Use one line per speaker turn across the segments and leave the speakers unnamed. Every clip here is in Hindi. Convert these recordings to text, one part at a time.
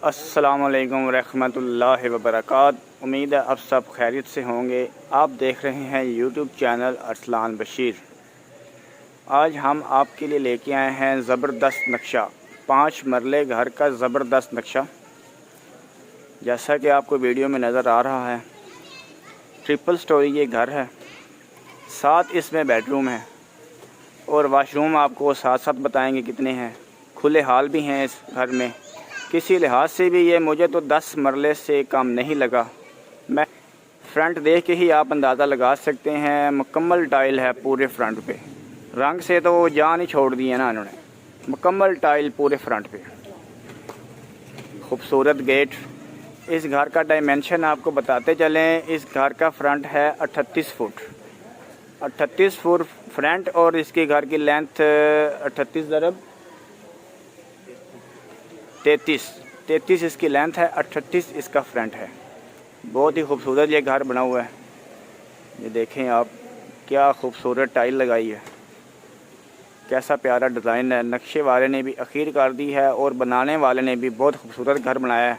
अस्सलाम वालेकुम रहमत उल्लाह वबरकात। उम्मीद है आप सब खैरियत से होंगे। आप देख रहे हैं यूट्यूब चैनल अरसलान बशीर। आज हम आपके लिए लेके आए हैं ज़बरदस्त नक्शा, 5 मरले घर का ज़बरदस्त नक्शा। जैसा कि आपको वीडियो में नज़र आ रहा है, ट्रिपल स्टोरी ये घर है, 7 इसमें बेडरूम है और वाशरूम आपको साथ साथ बताएंगे कितने हैं। खुले हाल भी हैं इस घर में। किसी लिहाज से भी ये मुझे तो 10 मरले से कम नहीं लगा। मैं फ्रंट देख के ही आप अंदाज़ा लगा सकते हैं। मुकम्मल टाइल है पूरे फ्रंट पे, रंग से तो जान ही छोड़ दी है ना इन्होंने। मुकम्मल टाइल पूरे फ्रंट पे, खूबसूरत गेट। इस घर का डायमेंशन आपको बताते चलें। इस घर का फ्रंट है 38 फुट, 38 फुट फ्रंट और इसके घर की लेंथ 38 × 33 इसकी लेंथ है, 38 इसका फ्रंट है। बहुत ही खूबसूरत ये घर बना हुआ है। ये देखें आप, क्या खूबसूरत टाइल लगाई है, कैसा प्यारा डिज़ाइन है। नक्शे वाले ने भी अखीर कर दी है और बनाने वाले ने भी बहुत खूबसूरत घर बनाया है।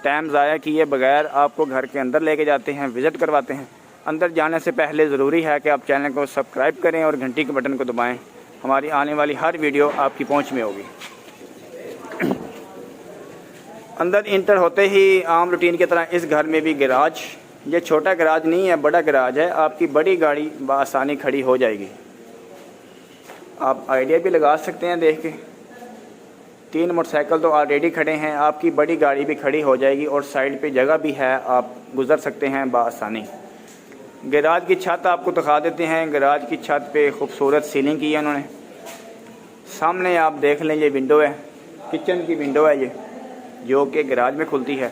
टाइम ज़ाया किए बगैर आपको घर के अंदर लेके जाते हैं, विज़िट करवाते हैं। अंदर जाने से पहले ज़रूरी है कि आप चैनल को सब्सक्राइब करें और घंटी के बटन को दबाएं। हमारी आने वाली हर वीडियो आपकी पहुंच में होगी। अंदर इंटर होते ही आम रूटीन की तरह इस घर में भी गैराज। ये छोटा गैराज नहीं है, बड़ा गैराज है। आपकी बड़ी गाड़ी बआसानी खड़ी हो जाएगी। आप आइडिया भी लगा सकते हैं देख के। 3 मोटरसाइकिल तो ऑलरेडी खड़े हैं, आपकी बड़ी गाड़ी भी खड़ी हो जाएगी और साइड पे जगह भी है, आप गुजर सकते हैं बआसानी। गैराज की छत आपको दिखा देते हैं। गैराज की छत पे खूबसूरत सीलिंग की है उन्होंने। सामने आप देख लें, ये विंडो है, किचन की विंडो है ये, जो कि गैराज में खुलती है।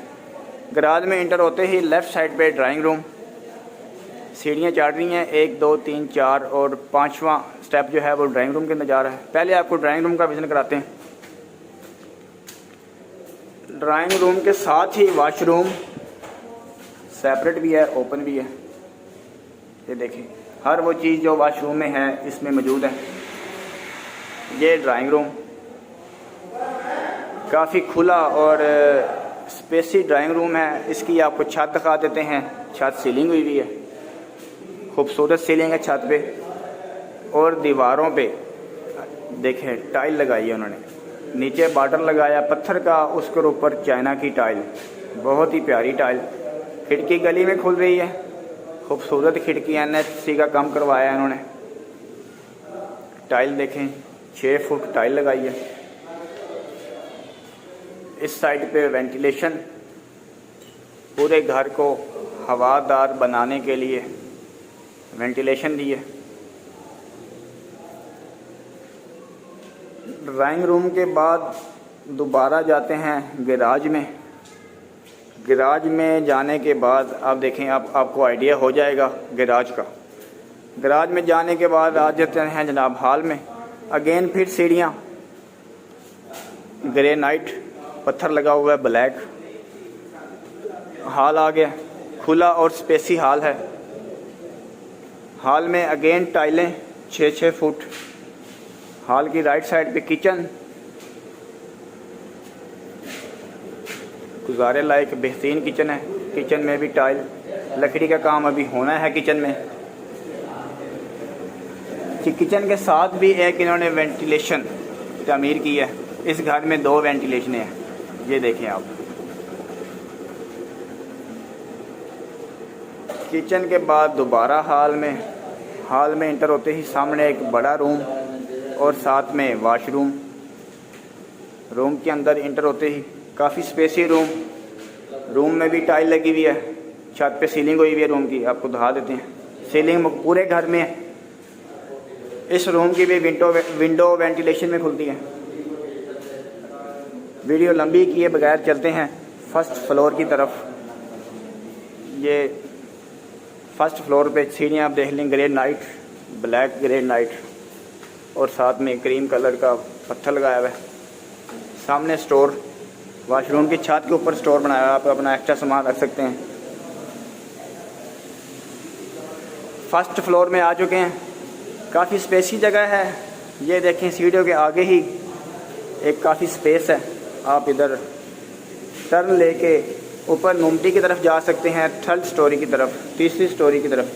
गैराज में इंटर होते ही लेफ़्ट साइड पे ड्राइंग रूम। सीढ़ियाँ चढ़ रही हैं, 1 2 3 4 और 5वां स्टेप जो है वो ड्राइंग रूम के अंदर जा रहा है। पहले आपको ड्राइंग रूम का विज़न कराते हैं। ड्राइंग रूम के साथ ही वॉशरूम सेपरेट भी है, ओपन भी है। ये देखें, हर वो चीज़ जो वॉशरूम में है इसमें मौजूद है। ये ड्राइंग रूम काफ़ी खुला और स्पेसी ड्राइंग रूम है। इसकी आपको छत दिखा देते हैं। छत सीलिंग हुई हुई है, खूबसूरत सीलिंग है छत पे और दीवारों पे देखें टाइल लगाई है उन्होंने। नीचे बॉर्डर लगाया पत्थर का, उसके ऊपर चाइना की टाइल, बहुत ही प्यारी टाइल। खिड़की गली में खुल रही है, खूबसूरत खिड़की। NHC का काम करवाया है इन्होंने। टाइल देखें, 6 फुट टाइल लगाई है। इस साइड पे वेंटिलेशन, पूरे घर को हवादार बनाने के लिए वेंटिलेशन दी है। ड्राइंग रूम के बाद दोबारा जाते हैं गैराज में। गैराज में जाने के बाद आप देखें, आपको आइडिया हो जाएगा गैराज का। गैराज में जाने के बाद आ जाते हैं जनाब हॉल में। अगेन फिर सीढ़ियाँ, ग्रेनाइट पत्थर लगा हुआ है, ब्लैक। हॉल आ गया, खुला और स्पेसी हॉल है। हॉल में अगेन टाइलें 6 फुट। हॉल की राइट साइड पे किचन, गुजारे लायक बेहतरीन किचन है। किचन में भी टाइल, लकड़ी का काम अभी होना है किचन में। किचन के साथ भी एक इन्होंने वेंटिलेशन तामीर की है। इस घर में 2 वेंटिलेशन हैं, ये देखें आप। किचन के बाद दोबारा हॉल में इंटर होते ही सामने एक बड़ा रूम और साथ में वॉशरूम। रूम के अंदर इंटर होते ही काफ़ी स्पेसी रूम में भी टाइल लगी हुई है। छत पे सीलिंग हुई हुई है रूम की, आपको दिखा देते हैं। सीलिंग पूरे घर में है। इस रूम की भी विंडो वेंटिलेशन में खुलती है। वीडियो लंबी किए बगैर चलते हैं फर्स्ट फ्लोर की तरफ। ये फर्स्ट फ्लोर पे सीढ़ियाँ आप देख लें, ग्रेनाइट, ब्लैक ग्रेनाइट और साथ में क्रीम कलर का पत्थर लगाया हुआ है। सामने स्टोर, वॉशरूम की छत के ऊपर स्टोर बनाया हुआ है, आप अपना एक्स्ट्रा सामान रख सकते हैं। फर्स्ट फ्लोर में आ चुके हैं। काफ़ी स्पेसी जगह है। ये देखें, सीढ़ियों के आगे ही एक काफ़ी स्पेस है। आप इधर टर्न लेके ऊपर नुमटी की तरफ जा सकते हैं, थर्ड स्टोरी की तरफ, तीसरी स्टोरी की तरफ।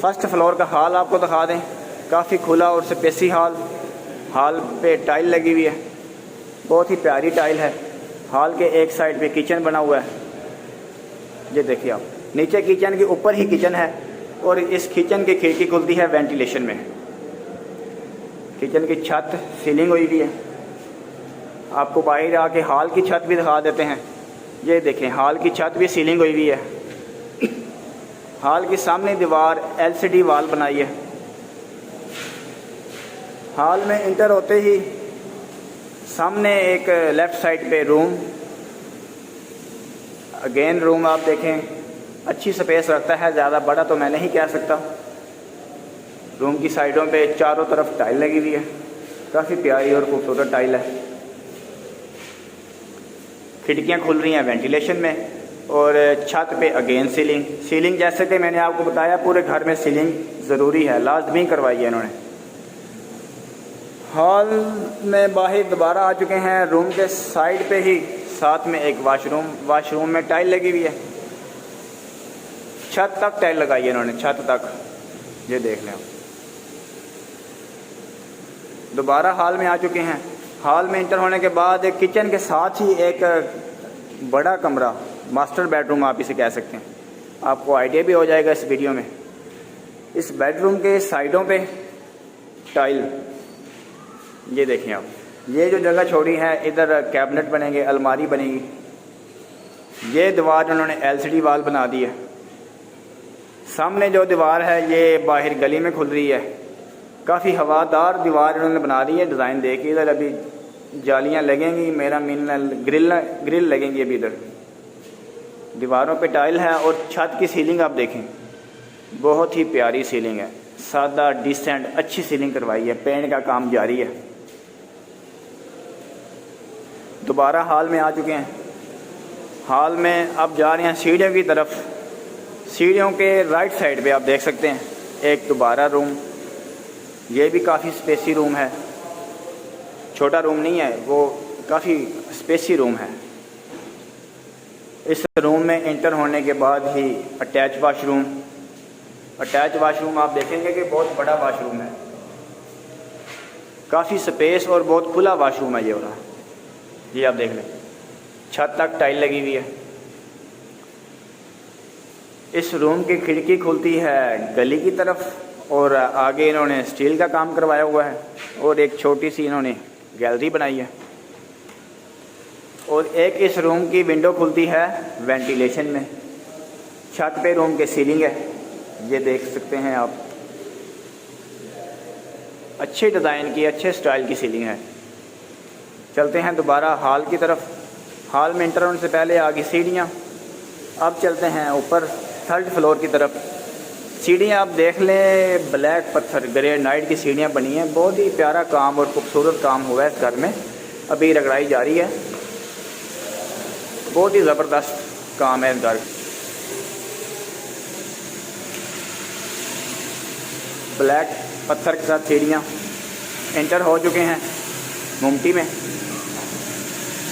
फर्स्ट फ्लोर का हॉल आपको दिखा दें, काफ़ी खुला और स्पेसी हॉल पे टाइल लगी हुई है, बहुत ही प्यारी टाइल है। हॉल के एक साइड पे किचन बना हुआ है, ये देखिए आप, नीचे किचन के ऊपर ही किचन है और इस किचन की खिड़की खुलती है वेंटिलेशन में। किचन की छत सीलिंग हुई हुई है। आपको बाहर आके हॉल की छत भी दिखा देते हैं, ये देखें हॉल की छत भी सीलिंग हुई हुई है। हॉल के सामने दीवार LCD वॉल बनाई है। हॉल में इंटर होते ही सामने एक लेफ़्ट साइड पे रूम, अगेन रूम आप देखें, अच्छी स्पेस रखता है, ज़्यादा बड़ा तो मैं नहीं कह सकता। रूम की साइडों पे चारों तरफ टाइल लगी हुई है, काफ़ी प्यारी और खूबसूरत टाइल है। खिड़कियाँ खुल रही हैं वेंटिलेशन में और छत पे अगेन सीलिंग जैसे कि मैंने आपको बताया पूरे घर में सीलिंग ज़रूरी है, लाजमी करवाई है इन्होंने। हॉल में बाहर दोबारा आ चुके हैं। रूम के साइड पे ही साथ में एक वाशरूम में टाइल लगी हुई है, छत तक टाइल लगाई है इन्होंने, छत तक, ये देख लें। दोबारा हॉल में आ चुके हैं। हॉल में इंटर होने के बाद एक किचन के साथ ही एक बड़ा कमरा, मास्टर बेडरूम आप इसे कह सकते हैं, आपको आइडिया भी हो जाएगा इस वीडियो में। इस बेडरूम के साइडों पे टाइल, ये देखें आप, ये जो जगह छोड़ी है इधर कैबिनेट बनेंगे, अलमारी बनेगी। ये दीवार उन्होंने LCD वॉल बना दी है। सामने जो दीवार है ये बाहर गली में खुल रही है, काफ़ी हवादार दीवार इन्होंने बना दी है डिज़ाइन दे के। इधर अभी जालियां लगेंगी, मेरा मीन ग्रिल लगेंगी अभी इधर। दीवारों पे टाइल है और छत की सीलिंग आप देखें, बहुत ही प्यारी सीलिंग है, सादा डिसेंट अच्छी सीलिंग करवाई है, पेंट का काम जारी है। दोबारा हॉल में आ चुके हैं। हॉल में अब जा रहे हैं सीढ़ियों की तरफ। सीढ़ियों के राइट साइड पे आप देख सकते हैं एक दोबारा रूम, ये भी काफ़ी स्पेसी रूम है, छोटा रूम नहीं है, वो काफ़ी स्पेसी रूम है। इस रूम में इंटर होने के बाद ही अटैच वाशरूम आप देखेंगे कि बहुत बड़ा वाशरूम है, काफ़ी स्पेस और बहुत खुला वाशरूम है ये वाला, ये आप देख लें, छत तक टाइल लगी हुई है। इस रूम की खिड़की खुलती है गली की तरफ और आगे इन्होंने स्टील का काम करवाया हुआ है और एक छोटी सी इन्होंने गैलरी बनाई है। और एक इस रूम की विंडो खुलती है वेंटिलेशन में। छत पे रूम के सीलिंग है, ये देख सकते हैं आप, अच्छे डिज़ाइन की, अच्छे स्टाइल की सीलिंग है। चलते हैं दोबारा हॉल की तरफ। हॉल में इंटर होने से पहले आगे सीढ़ियाँ। अब चलते हैं ऊपर थर्ड फ्लोर की तरफ। सीढ़ियाँ आप देख लें, ब्लैक पत्थर ग्रेनाइट की सीढ़ियाँ बनी हैं, बहुत ही प्यारा काम और खूबसूरत काम हुआ है इस घर में, अभी रगड़ाई जारी है, बहुत ही ज़बरदस्त काम है इस घर। ब्लैक पत्थर के साथ सीढ़ियाँ। एंटर हो चुके हैं मुमटी में।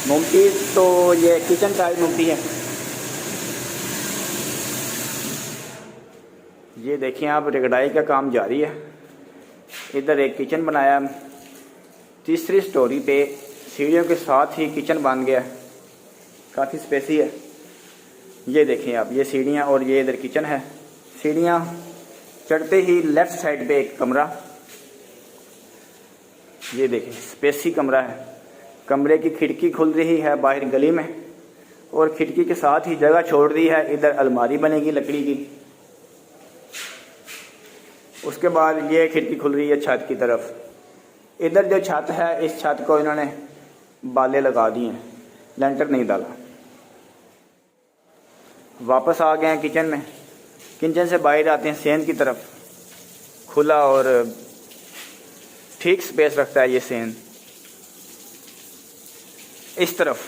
मुमटी तो ये किचन टाइप मुमटी है, ये देखिए आप, रगड़ाई का काम जारी है। इधर एक किचन बनाया, तीसरी स्टोरी पे सीढ़ियों के साथ ही किचन बन गया, काफ़ी स्पेसी है। ये देखें आप, ये सीढ़ियाँ और ये इधर किचन है। सीढ़ियाँ चढ़ते ही लेफ़्ट साइड पे एक कमरा, ये देखें स्पेसी कमरा है। कमरे की खिड़की खुल रही है बाहर गली में और खिड़की के साथ ही जगह छोड़ दी है, इधर अलमारी बनेगी लकड़ी की। उसके बाद ये खिड़की खुल रही है छत की तरफ। इधर जो छत है, इस छत को इन्होंने बाले लगा दिए हैं, लेंटर नहीं डाला। वापस आ गए हैं किचन में। किचन से बाहर आते हैं सेन की तरफ। खुला और ठीक स्पेस रखता है ये सेन। इस तरफ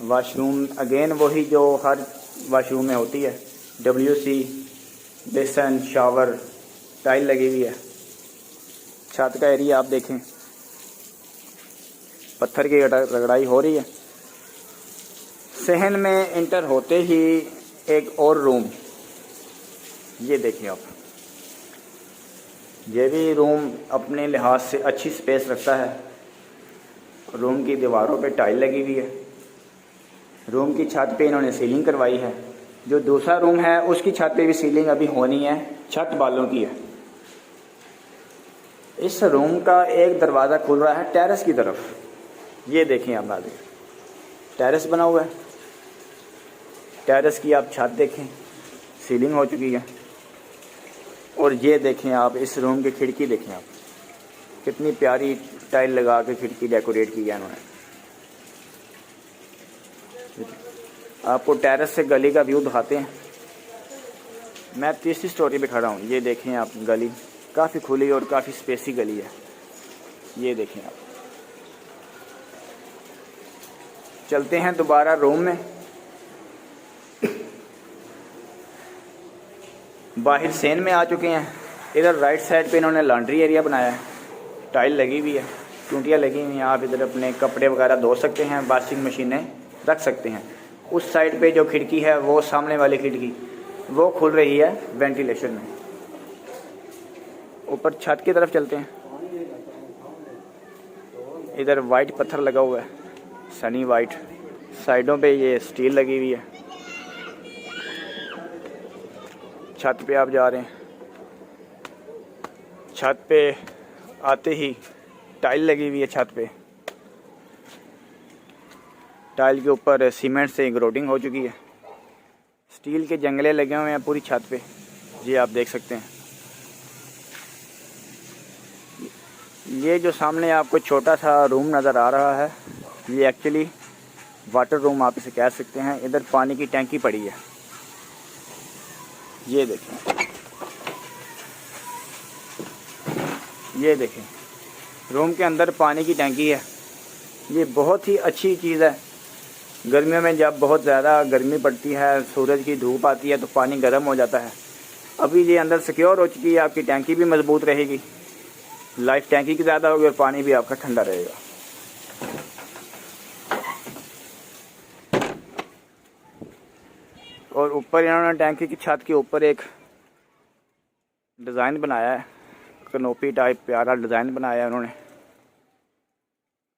वाशरूम अगेन वही जो हर वाशरूम में होती है, WC, बेसन, शावर, टाइल लगी हुई है। छत का एरिया आप देखें, पत्थर की रगड़ाई हो रही है। सहन में इंटर होते ही एक और रूम, ये देखिए आप, ये भी रूम अपने लिहाज से अच्छी स्पेस रखता है। रूम की दीवारों पे टाइल लगी हुई है। रूम की छत पे इन्होंने सीलिंग करवाई है। जो दूसरा रूम है उसकी छत पे भी सीलिंग अभी होनी है, छत बालों की है। इस रूम का एक दरवाज़ा खुल रहा है टेरेस की तरफ। ये देखें आप नाज़रीन, टेरेस बना हुआ है। टेरेस की आप छत देखें, सीलिंग हो चुकी है। और ये देखें आप, इस रूम की खिड़की देखें आप, कितनी प्यारी टाइल लगा के खिड़की डेकोरेट की है इन्होंने। आपको टेरेस से गली का व्यू दिखाते हैं। मैं तीसरी स्टोरी पे खड़ा हूँ। ये देखें आप, गली काफ़ी खुली और काफ़ी स्पेसी गली है। ये देखें आप। चलते हैं दोबारा रूम में। बाहर सेन में आ चुके हैं। इधर राइट साइड पे इन्होंने लॉन्ड्री एरिया बनाया है, टाइल लगी हुई है, टूटियाँ लगी हुई हैं। आप इधर अपने कपड़े वगैरह धो सकते हैं, वॉशिंग मशीनें रख सकते हैं। उस साइड पे जो खिड़की है, वो सामने वाली खिड़की, वो खुल रही है वेंटिलेशन में। ऊपर छत की तरफ चलते हैं। इधर वाइट पत्थर लगा हुआ है, सनी वाइट। साइडों पे ये स्टील लगी हुई है। छत पे आप जा रहे हैं। छत पे आते ही टाइल लगी हुई है छत पे। टाइल के ऊपर सीमेंट से ग्रोडिंग हो चुकी है। स्टील के जंगले लगे हुए हैं पूरी छत पे, ये आप देख सकते हैं। ये जो सामने आपको छोटा सा रूम नज़र आ रहा है, ये एक्चुअली वाटर रूम आप इसे कह सकते हैं। इधर पानी की टैंकी पड़ी है। ये देखें, ये देखें, रूम के अंदर पानी की टैंकी है। ये बहुत ही अच्छी चीज़ है। गर्मियों में जब बहुत ज़्यादा गर्मी पड़ती है, सूरज की धूप आती है, तो पानी गर्म हो जाता है। अभी ये अंदर सिक्योर हो चुकी है। आपकी टैंकी भी मज़बूत रहेगी, लाइफ टैंकी की ज़्यादा होगी और पानी भी आपका ठंडा रहेगा। और ऊपर इन्होंने टैंकी की छत के ऊपर एक डिज़ाइन बनाया है, कनोपी टाइप प्यारा डिज़ाइन बनाया है उन्होंने।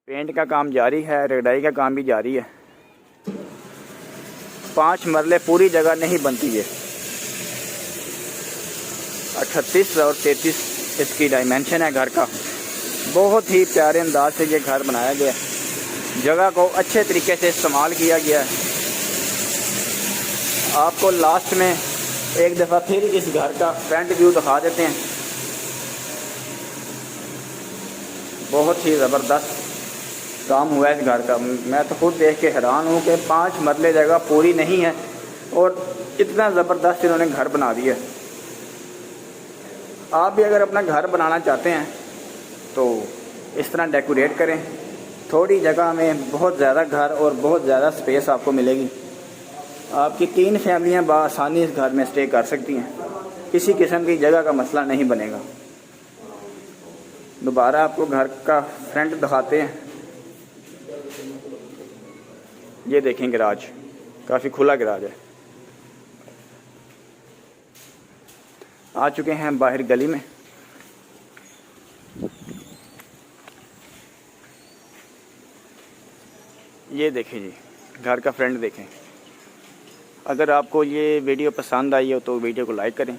पेंट का काम जारी है, रगड़ाई का काम भी जारी है। 5 मरले पूरी जगह नहीं बनती है। 38 और 33 इसकी डायमेंशन है घर का। बहुत ही प्यारे अंदाज से ये घर बनाया गया है। जगह को अच्छे तरीके से इस्तेमाल किया गया है। आपको लास्ट में एक दफ़ा फिर इस घर का फ्रंट व्यू दिखा देते हैं। बहुत ही ज़बरदस्त काम हुआ है इस घर का। मैं तो खुद देख के हैरान हूँ कि 5 मरले जगह पूरी नहीं है और इतना ज़बरदस्त इन्होंने घर बना दिया है। आप भी अगर अपना घर बनाना चाहते हैं तो इस तरह डेकोरेट करें। थोड़ी जगह में बहुत ज़्यादा घर और बहुत ज़्यादा स्पेस आपको मिलेगी। आपकी 3 फैमिलियाँ बआसानी इस घर में स्टे कर सकती हैं। किसी किस्म की जगह का मसला नहीं बनेगा। दोबारा आपको घर का फ्रंट दिखाते हैं। ये देखें गैराज, काफ़ी खुला गैराज है। आ चुके हैं बाहर गली में। ये देखें जी, घर का फ्रंट देखें। अगर आपको ये वीडियो पसंद आई हो तो वीडियो को लाइक करें,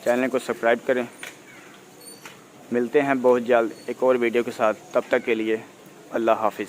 चैनल को सब्सक्राइब करें। मिलते हैं बहुत जल्द एक और वीडियो के साथ। तब तक के लिए अल्लाह हाफिज़।